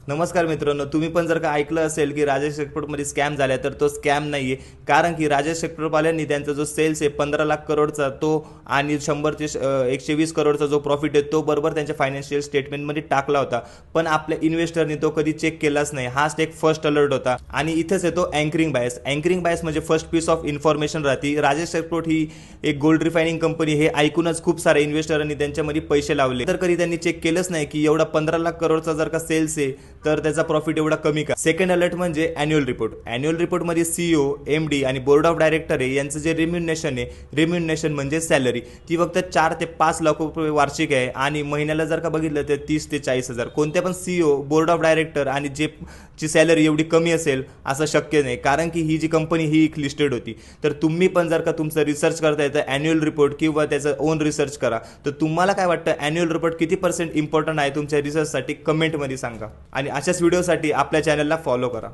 नमस्कार मित्रांनो, तुम्ही पण जर का ऐकलं असेल की राजेश एक्सपोर्टमध्ये स्कॅम झाला तर तो स्कॅम नाही आहे. कारण की राजेश एक्सपोर्टवाल्यांनी त्यांचा जो सेल्स आहे 15 लाख करोडचा तो आणि 120 करोडचा जो प्रॉफिट आहे तो बरोबर त्यांच्या फायनान्शियल स्टेटमेंटमध्ये टाकला होता. पण आपल्या इन्व्हेस्टरनी तो कधी चेक केलाच नाही. हाच एक फर्स्ट अलर्ट होता. आणि इथेच येतो अँकरिंग बायस. अँकरिंग बायस म्हणजे फर्स्ट पीस ऑफ इन्फॉर्मेशन राहते. राजेश एक्सपोर्ट ही एक गोल्ड रिफायनिंग कंपनी हे ऐकूनच खूप सारे इन्व्हेस्टरांनी त्यांच्यामध्ये पैसे लावले. तर कधी त्यांनी चेक केलंच नाही की एवढा 15 लाख करोडचा जर का सेल्स आहे तर त्याचा प्रॉफिट एवढा कमी का. सेकंड अलर्ट म्हणजे अॅन्युअल रिपोर्ट. अॅन्युअल रिपोर्टमध्ये सीईओ, एमडी आणि बोर्ड ऑफ डायरेक्टर आहे यांचं जे रेम्युनेशन आहे, रेम्युनेशन म्हणजे सॅलरी, ती फक्त 4 ते 5 लाख रुपये वार्षिक आहे. आणि महिन्याला जर का बघितलं तर 30 ते 40 हजार. कोणत्या पण सीईओ, बोर्ड ऑफ डायरेक्टर आणि ची सॅलरी एवढी कमी असेल असं शक्य नाही. कारण की ही जी कंपनी ही एक लिस्टेड होती. तर तुम्ही पण जर का तुमचं रिसर्च करताय तर अॅन्युअल रिपोर्ट किंवा त्याचं ओन रिसर्च करा. तर तुम्हाला काय वाटतं अॅन्युअल रिपोर्ट किती % इम्पॉर्टंट आहे तुमच्या रिसर्चसाठी कमेंटमध्ये सांगा. आणि अशाच व्हिडिओसाठी आपल्या चॅनलला फॉलो करा.